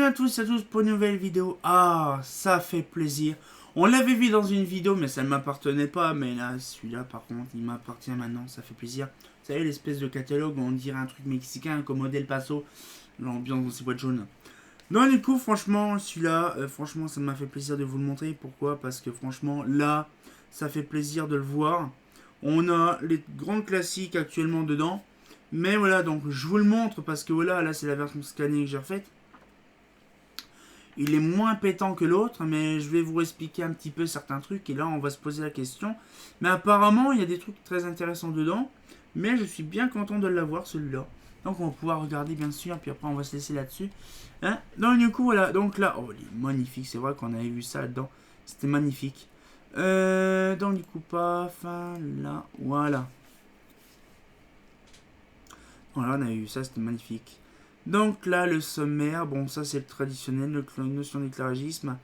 à tous pour une nouvelle vidéo. Ah, ça fait plaisir. On l'avait vu dans une vidéo, mais ça ne m'appartenait pas. Mais là, celui-là, par contre, il m'appartient maintenant. Ça fait plaisir. Vous savez, l'espèce de catalogue où on dirait un truc mexicain, comme El Paso. L'ambiance dans ces boîtes jaunes. Donc, du coup, franchement, celui-là, franchement, ça m'a fait plaisir de vous le montrer. Pourquoi? Parce que, franchement, là, ça fait plaisir de le voir. On a les grands classiques actuellement dedans. Mais voilà, donc je vous le montre parce que voilà, là, c'est la version scannée que j'ai refaite. Il est moins pétant que l'autre, mais je vais vous expliquer un petit peu certains trucs. Et là, on va se poser la question. Mais apparemment, il y a des trucs très intéressants dedans. Mais je suis bien content de l'avoir, celui-là. Donc, on va pouvoir regarder, bien sûr. Puis après, on va se laisser là-dessus. Hein, donc, du coup, voilà. Donc là, oh, il est magnifique. C'est vrai qu'on avait vu ça là-dedans. C'était magnifique. Donc, du coup, paf. Là, voilà. Voilà, on avait vu ça. C'était magnifique. Donc là, le sommaire, bon, ça c'est le traditionnel, la notion d'éclairagisme.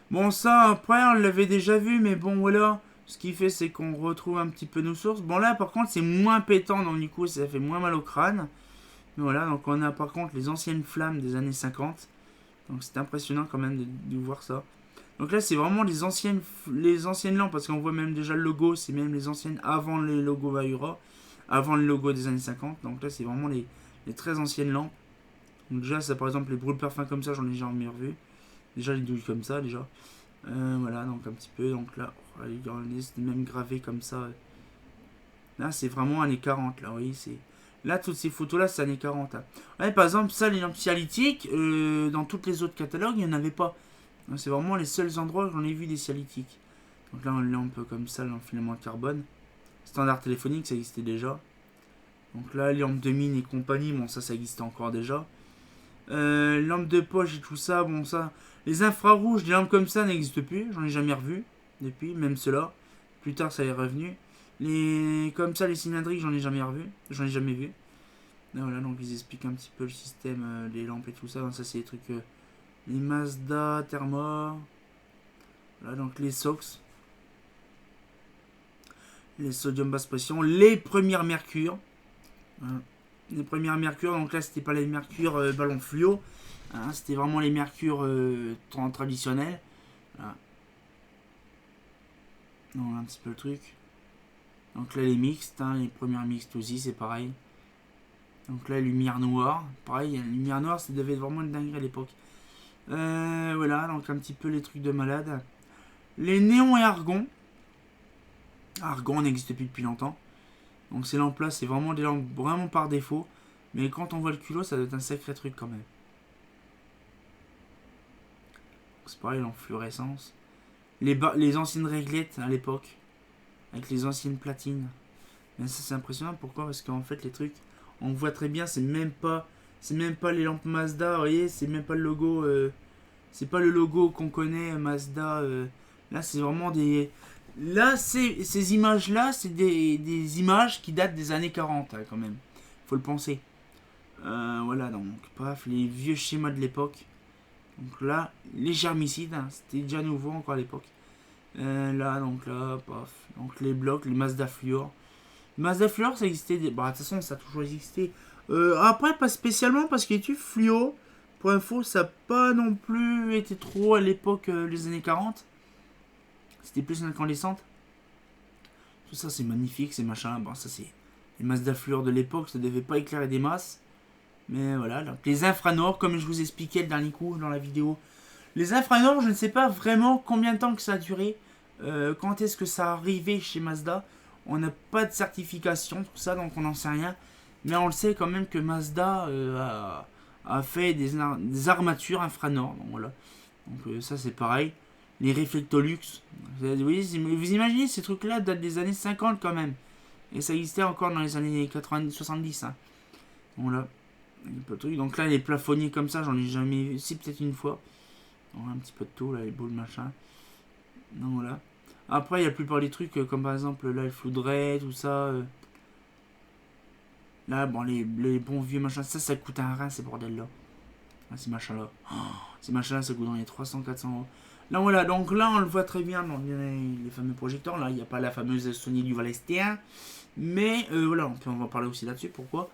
Bon, ça, après, on l'avait déjà vu, mais bon, voilà. Ce qui fait, c'est qu'on retrouve un petit peu nos sources. Bon, là, par contre, c'est moins pétant, donc du coup, ça fait moins mal au crâne. Voilà, donc on a par contre les anciennes flammes des années 50. Donc c'est impressionnant quand même de voir ça. Donc là, c'est vraiment les anciennes lampes, parce qu'on voit même déjà le logo, c'est même les anciennes avant les logos Vaura, avant le logo des années 50. Donc là, c'est vraiment les très anciennes lampes. Donc déjà, ça par exemple, les brûles parfums comme ça, j'en ai jamais revu. Déjà, les douilles comme ça, déjà. Voilà, donc un petit peu. Donc là, oh, c'est même gravé comme ça. Là, c'est vraiment années 40, là, oui. Là, toutes ces photos-là, c'est années 40. Hein. Ouais, par exemple, ça, les lampes cialytiques, dans tous les autres catalogues, il n'y en avait pas. C'est vraiment les seuls endroits où j'en ai vu des cialytiques. Donc là, une lampe comme ça, en filament de carbone. Standard téléphonique, ça existait déjà. Donc là, les lampes de mine et compagnie, bon, ça existait encore déjà. Lampes de poche et tout ça, bon ça. Les infrarouges, des lampes comme ça n'existent plus, j'en ai jamais revu depuis, même ceux-là. Plus tard ça est revenu. Comme ça, les cylindriques, j'en ai jamais revu, j'en ai jamais vu. Et voilà, donc ils expliquent un petit peu le système, les lampes et tout ça. Donc ça c'est les trucs, les Mazda, Therma. Voilà, donc les SOX. Les sodium basse pression, les premières mercure. Voilà. Les premières mercures, donc là c'était pas les mercures ballon fluo, hein, c'était vraiment les mercures traditionnels. Voilà. Donc un petit peu le truc. Donc là les mixtes, hein, les premières mixtes aussi c'est pareil. Donc là lumière noire, pareil, lumière noire ça devait être vraiment une dinguerie à l'époque. Voilà, donc un petit peu les trucs de malade. Les néons et argon. Argon n'existe plus depuis longtemps. Donc ces lampes là c'est vraiment des lampes vraiment par défaut. Mais quand on voit le culot, ça doit être un sacré truc quand même. C'est pareil, en fluorescence. Les anciennes réglettes à l'époque, avec les anciennes platines. Mais ça c'est impressionnant, pourquoi? Parce qu'en fait les trucs, on voit très bien, c'est même pas les lampes Mazda, vous voyez, c'est même pas le logo, c'est pas le logo qu'on connaît Mazda. Là c'est vraiment des... Là ces images là, c'est des images qui datent des années 40 hein, quand même. Faut le penser. Voilà, donc, paf, les vieux schémas de l'époque. Donc là, les germicides, hein, c'était déjà nouveau encore à l'époque. Là, donc là, paf. Donc les blocs, les Mazda Fluor. Mazda Fluor, ça existait. Bah, de toute façon, ça a toujours existé. Après, pas spécialement parce qu'il était fluo. Pour info, ça n'a pas non plus été trop à l'époque, les années 40. C'était plus une incandescente. Tout ça, c'est magnifique, ces machins. Bon, ça, c'est les Mazda Fluor de l'époque, ça devait pas éclairer des masses. Mais voilà, donc les infranors, comme je vous expliquais le dernier coup dans la vidéo. Les infranors, je ne sais pas vraiment combien de temps que ça a duré. Quand est-ce que ça arrivait chez Mazda. On n'a pas de certification, tout ça, donc on n'en sait rien. Mais on le sait quand même que Mazda a fait des armatures infranors. Donc voilà. Donc ça c'est pareil. Les Reflectolux. Vous imaginez ces trucs-là datent des années 50 quand même. Et ça existait encore dans les années 90, 70. Hein. Voilà. Donc là les plafonniers comme ça j'en ai jamais vu, si peut-être une fois. Donc, un petit peu de tout là, les boules machin. Donc voilà. Après il y a la plupart des trucs comme par exemple là le foudret, tout ça. Là bon les bons vieux machins, ça coûte un rein ces bordels là. Ah, ces machins là. Oh, ces machins là ça coûte dans les 300-400 euros. Là voilà, donc là on le voit très bien dans les fameux projecteurs. Là il n'y a pas la fameuse Sony du Val ST1. Mais voilà, on va parler aussi là-dessus, pourquoi.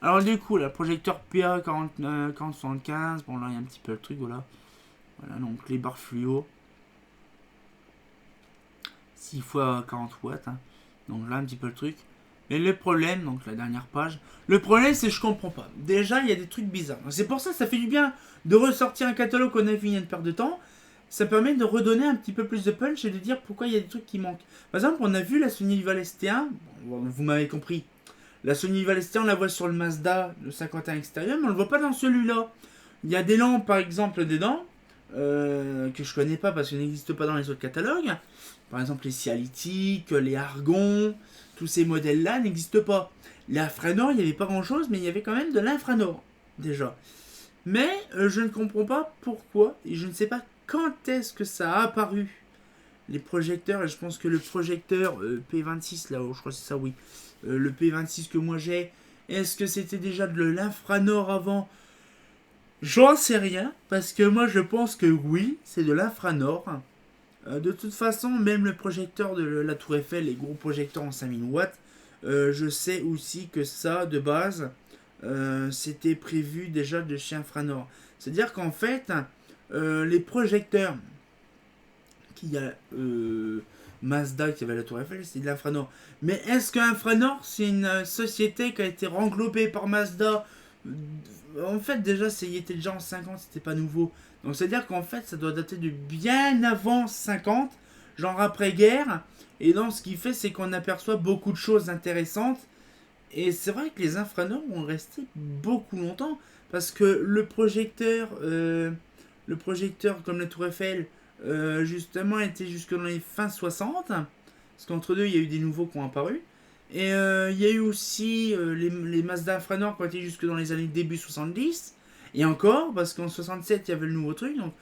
Alors du coup, le projecteur PA 4075, bon là il y a un petit peu le truc, voilà. Voilà, donc les barres fluo. 6 fois 40 watts. Hein. Donc là un petit peu le truc. Mais le problème, donc la dernière page, le problème c'est que je comprends pas. Déjà il y a des trucs bizarres. C'est pour ça que ça fait du bien de ressortir un catalogue qu'on a vu il y a une perte de temps. Ça permet de redonner un petit peu plus de punch et de dire pourquoi il y a des trucs qui manquent. Par exemple, on a vu la Sony Val ST1, bon, vous m'avez compris. La Sony Val ST1, on la voit sur le Mazda, le 51 extérieur, mais on ne le voit pas dans celui-là. Il y a des lampes, par exemple, dedans, que je connais pas parce qu'elles n'existent pas dans les autres catalogues. Par exemple, les Cialytiques, les Argon, tous ces modèles-là n'existent pas. Les Infranor, il n'y avait pas grand-chose, mais il y avait quand même de l'Infranor, déjà. Mais je ne comprends pas pourquoi, et je ne sais pas quand est-ce que ça a apparu. Les projecteurs, et je pense que le projecteur P26, là, je crois que c'est ça, oui. Le P26 que moi j'ai, est-ce que c'était déjà de l'infranor avant? J'en sais rien, parce que moi je pense que oui, c'est de l'infranor. De toute façon, même le projecteur de la Tour Eiffel, les gros projecteurs en 5000 watts, je sais aussi que ça, de base, c'était prévu déjà de chez Infranor. C'est-à-dire qu'en fait, les projecteurs qu'il y a Mazda qui avait la Tour Eiffel, c'est de l'Infranor. Mais est-ce qu'Infranor, c'est une société qui a été renglobée par Mazda? En fait, déjà, il était déjà en 50, c'était pas nouveau. Donc, c'est-à-dire qu'en fait, ça doit dater de bien avant 50, genre après-guerre. Et donc, ce qui fait, c'est qu'on aperçoit beaucoup de choses intéressantes. Et c'est vrai que les Infranor ont resté beaucoup longtemps. Parce que le projecteur comme la Tour Eiffel, justement, était jusque dans les fins 60. Parce qu'entre deux, il y a eu des nouveaux qui ont apparu. Et il y a eu aussi les Mazda Infranor qui ont été jusque dans les années début 70. Et encore, parce qu'en 67, il y avait le nouveau truc. Donc,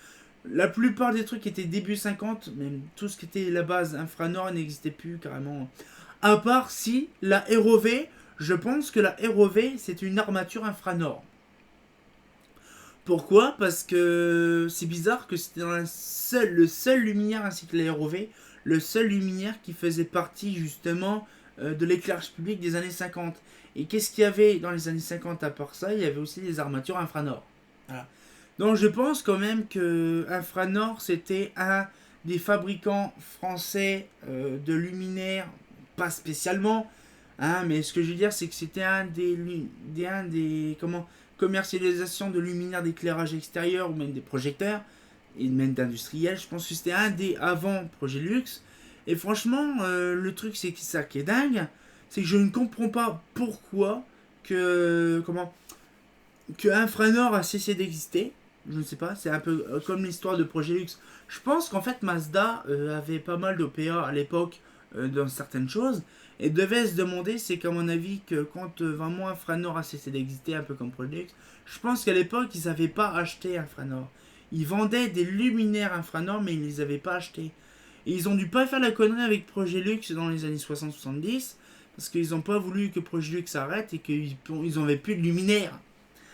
la plupart des trucs étaient début 50. Même tout ce qui était la base Infranor n'existait plus carrément. À part si la ROV, je pense que la ROV, c'est une armature Infranor. Pourquoi? Parce que c'est bizarre que c'était dans le seul luminaire ainsi que la ROV, le seul luminaire qui faisait partie justement de l'éclairage public des années 50. Et qu'est-ce qu'il y avait dans les années 50 à part ça? Il y avait aussi des armatures Infranor. Voilà. Donc je pense quand même que Infranor c'était un des fabricants français de luminaires, pas spécialement, hein, mais ce que je veux dire c'est que c'était un des commercialisations de luminaires d'éclairage extérieur ou même des projecteurs et même d'industriels. Je pense que c'était un des avant Progélux. Et franchement, le truc c'est ça qui est dingue, c'est que je ne comprends pas pourquoi que Infranor a cessé d'exister. Je ne sais pas, c'est un peu comme l'histoire de Progélux. Je pense qu'en fait Mazda avait pas mal d'OPA à l'époque dans certaines choses et devait se demander, c'est qu'à mon avis que quand vraiment Infranor a cessé d'exister, un peu comme Progélux, je pense qu'à l'époque ils n'avaient pas acheté Infranor. Ils vendaient des luminaires Infranor mais ils ne les avaient pas achetés. Et ils ont dû pas faire la connerie avec Progélux dans les années 60-70 parce qu'ils n'ont pas voulu que Progélux s'arrête et qu'ils n'avaient plus de luminaires.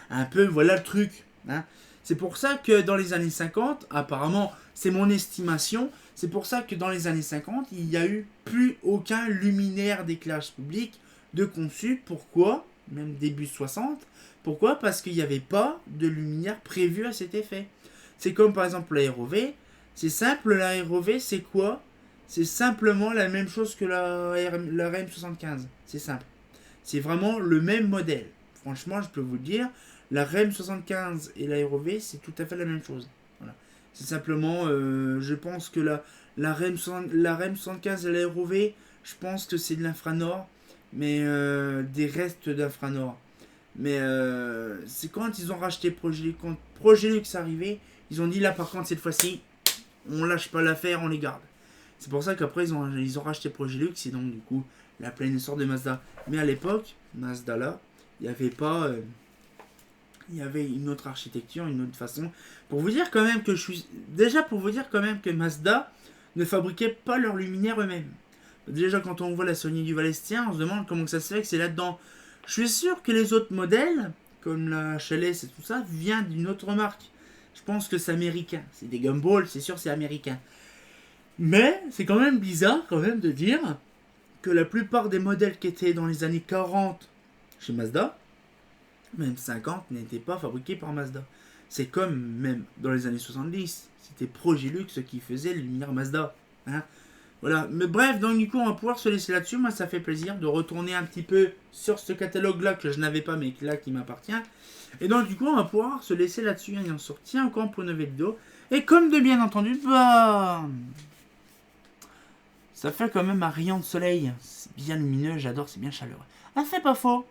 Un peu, voilà le truc. Hein. C'est pour ça que dans les années 50, apparemment, c'est mon estimation, c'est pour ça que dans les années 50, il n'y a eu plus aucun luminaire d'éclairage public de conçu. Pourquoi? Même début 60. Pourquoi? Parce qu'il n'y avait pas de luminaire prévu à cet effet. C'est comme par exemple la ROV. C'est simple, la ROV, c'est quoi? C'est simplement la même chose que la RM75. C'est simple. C'est vraiment le même modèle. Franchement, je peux vous le dire. La REM 75 et la ROV, c'est tout à fait la même chose. Voilà. C'est simplement, je pense que la REM 75 et la ROV, je pense que c'est de l'Infranor, mais des restes d'Infranor. Mais c'est quand ils ont racheté Progélux, quand Progélux est arrivé, ils ont dit là par contre cette fois-ci, on lâche pas l'affaire, on les garde. C'est pour ça qu'après ils ont racheté Progélux et donc du coup la pleine essor de Mazda. Mais à l'époque, Mazda là, il n'y avait pas... il y avait une autre architecture, une autre façon. Pour vous dire quand même que pour vous dire quand même que Mazda ne fabriquait pas leurs luminaires eux-mêmes. Déjà quand on voit la Sony du Valestien, on se demande comment ça se fait que c'est là-dedans. Je suis sûr que les autres modèles, comme la HLS et tout ça, viennent d'une autre marque. Je pense que c'est américain. C'est des gumballs, c'est sûr c'est américain. Mais c'est quand même bizarre quand même de dire que la plupart des modèles qui étaient dans les années 40 chez Mazda, même 50, n'était pas fabriqué par Mazda. C'est comme même dans les années 70, c'était Progilux qui faisait les lumières Mazda. Hein. Voilà, mais bref, donc du coup on va pouvoir se laisser là-dessus. Moi ça fait plaisir de retourner un petit peu sur ce catalogue-là que je n'avais pas mais là qui m'appartient. Et donc du coup on va pouvoir se laisser là-dessus et on se retient encore pour une nouvelle vidéo. Et comme de bien entendu, bah... ça fait quand même un rayon de soleil. C'est bien lumineux, j'adore, c'est bien chaleureux. Ah c'est pas faux.